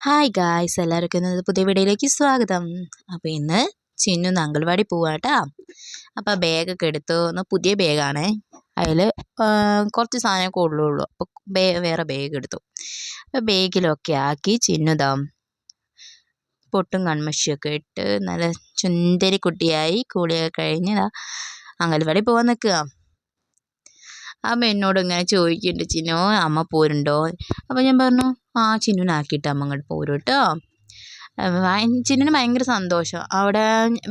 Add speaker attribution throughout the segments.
Speaker 1: Hi guys, എല്ലാവർക്കും ഇന്നത്തെ പുതിയ വീഡിയോയിലേക്ക് സ്വാഗതം. അപ്പോൾ ഇന്ന് ചിന്നു അംഗൻവാടി പോവാട്ടാ. അപ്പോൾ ബാഗൊക്കെ എടുത്തു. ഒന്ന് പുതിയ ബാഗാണേ. അതിൽ കുറച്ച് സാധനം കൂടുതലുള്ളൂ. അപ്പോൾ വേറെ ബാഗ് എടുത്തു. അപ്പോൾ ബാഗിലൊക്കെ ആക്കി ചിന്നുതാ പൊട്ടും കൺമഷിയൊക്കെ ഇട്ട് നല്ല ചുന്ദരി കുട്ടിയായി കൂടിയൊക്കെ കഴിഞ്ഞ് അംഗൻവാടി പോകാൻ നിൽക്കുക. അമ്മ എന്നോട് ഇങ്ങനെ ചോദിക്കുന്നുണ്ട്, ചിന്നു അമ്മ പോരുണ്ടോ? അപ്പോൾ ഞാൻ പറഞ്ഞു ചിന്നുനാക്കിയിട്ട് അമ്മ അങ്ങോട്ട് പോരും കേട്ടോ. ചിന്നുന് ഭയങ്കര സന്തോഷം. അവിടെ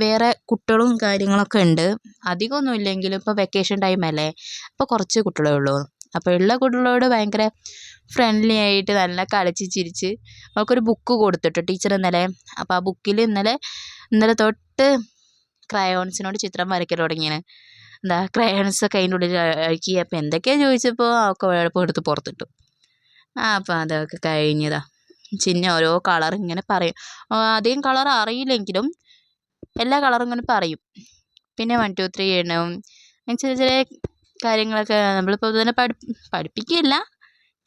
Speaker 1: വേറെ കുട്ടികളും കാര്യങ്ങളൊക്കെ ഉണ്ട്. അധികമൊന്നും ഇല്ലെങ്കിലും ഇപ്പോൾ വെക്കേഷൻ ടൈമല്ലേ, അപ്പോൾ കുറച്ച് കുട്ടികളേ ഉള്ളൂ. അപ്പോൾ ഉള്ള കുട്ടികളോട് ഭയങ്കര ഫ്രണ്ട്ലി ആയിട്ട് നല്ല കളിച്ച് ചിരിച്ച് അവൾക്കൊരു ബുക്ക് കൊടുത്തിട്ട് ടീച്ചർ ഇന്നലെ. അപ്പോൾ ആ ബുക്കിൽ ഇന്നലെ തൊട്ട് ക്രയോൺസിനോട് ചിത്രം വരയ്ക്കൽ തുടങ്ങിയാണ്. ക്രയോൺസൊക്കെ അതിൻ്റെ ഉള്ളിൽ അഴുക്കി. അപ്പോൾ എന്തൊക്കെയാണ് ചോദിച്ചപ്പോൾ അവൾക്ക് കുഴപ്പം എടുത്ത് പുറത്തിട്ടു. അപ്പോൾ അതൊക്കെ കഴിഞ്ഞതാ. ചിന്ന ഓരോ കളർ ഇങ്ങനെ പറയും. അധികം കളർ അറിയില്ലെങ്കിലും എല്ലാ കളറും ഇങ്ങനെ പറയും. പിന്നെ 1 2 3 എണ്ണവും ചെറിയ ചെറിയ കാര്യങ്ങളൊക്കെ നമ്മളിപ്പോൾ തന്നെ പഠിപ്പിക്കില്ല,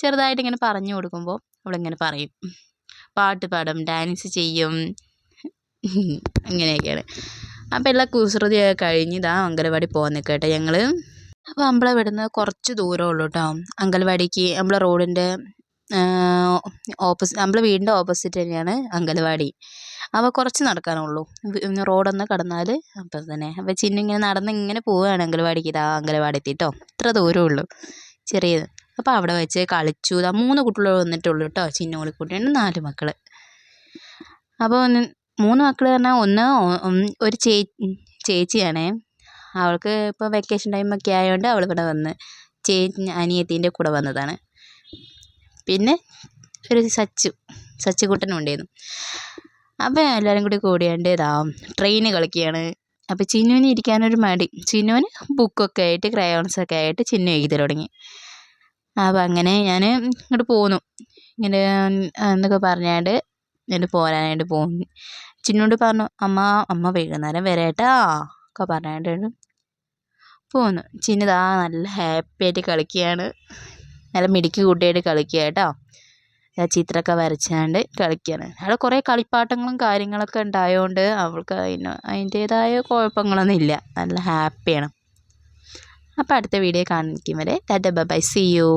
Speaker 1: ചെറുതായിട്ട് ഇങ്ങനെ പറഞ്ഞു കൊടുക്കുമ്പോൾ അവളിങ്ങനെ പറയും. പാട്ട് പാടും, ഡാൻസ് ചെയ്യും, ഇങ്ങനെയൊക്കെയാണ്. അപ്പോൾ എല്ലാ കുസൃതിയൊക്കെ കഴിഞ്ഞ് അംഗനവാടി പോകാൻ നിൽക്കട്ടെ ഞങ്ങൾ. അപ്പോൾ നമ്മളെ ഇവിടുന്ന് കുറച്ച് ദൂരമേ ഉള്ളൂ കേട്ടോ അംഗനവാടിക്ക്. നമ്മളെ റോഡിൻ്റെ നമ്മളെ വീടിൻ്റെ ഓപ്പോസിറ്റ് തന്നെയാണ് അംഗനവാടി. അപ്പോൾ കുറച്ച് നടക്കാനുള്ളൂ. റോഡൊന്ന് കടന്നാൽ അപ്പം തന്നെ. അപ്പോൾ ചിന്നിങ്ങനെ നടന്ന് ഇങ്ങനെ പോവുകയാണ് അംഗനവാടിക്ക്. അംഗനവാടി എത്തിട്ടോ, ഇത്ര ദൂരമേ ഉള്ളൂ, ചെറിയത്. അപ്പോൾ അവിടെ വെച്ച് കളിച്ചു. 3 കുട്ടികൾ വന്നിട്ടുള്ളൂ കേട്ടോ. ചിന്നോളിക്കുട്ടിയുണ്ട് 4 മക്കൾ. അപ്പോൾ 3 മക്കൾ പറഞ്ഞാൽ ഒരു ചേച്ചിയാണേ. അവൾക്ക് ഇപ്പോൾ വെക്കേഷൻ ടൈമൊക്കെ ആയതുകൊണ്ട് അവൾ ഇവിടെ വന്ന് അനിയത്തീൻ്റെ കൂടെ വന്നതാണ്. പിന്നെ ഒരു സച്ചുകുട്ടനും ഉണ്ടായിരുന്നു. അപ്പോൾ എല്ലാവരും കൂടി കൂടിയാണ്ട് ട്രെയിൻ കളിക്കുകയാണ്. അപ്പോൾ ചിന്നുവിന് ഇരിക്കാനൊരു മടി. ചിന്നുവിന് ബുക്കൊക്കെ ആയിട്ട് ക്രയോൺസൊക്കെ ആയിട്ട് ചിന്നു എഴുതി തുടങ്ങി. അപ്പോൾ അങ്ങനെ ഞാൻ ഇങ്ങോട്ട് പോന്നു. ഇങ്ങനെ എന്നൊക്കെ പറഞ്ഞാണ്ട് എന്നിട്ട് പോരാനായിട്ട് പോകുന്നു. ചിന്നോട് പറഞ്ഞു, അമ്മ വൈകുന്നേരം വരേട്ടാ ഒക്കെ പറഞ്ഞാണ്ട് പോന്നു. ചിന്നു നല്ല ഹാപ്പി ആയിട്ട് കളിക്കുകയാണ്. നല്ല മിടുക്കി കൂട്ടിയായിട്ട് കളിക്കുക കേട്ടോ. ചിത്രമൊക്കെ വരച്ചാണ്ട് കളിക്കുകയാണ്. അവിടെ കുറേ കളിപ്പാട്ടങ്ങളും കാര്യങ്ങളൊക്കെ ഉണ്ടായതുകൊണ്ട് അവൾക്ക് അതിൻ്റേതായ കുഴപ്പങ്ങളൊന്നും ഇല്ല, നല്ല ഹാപ്പിയാണ്. അപ്പോൾ അടുത്ത വീഡിയോ കാണിക്കും വരെ tata bye bye, see U.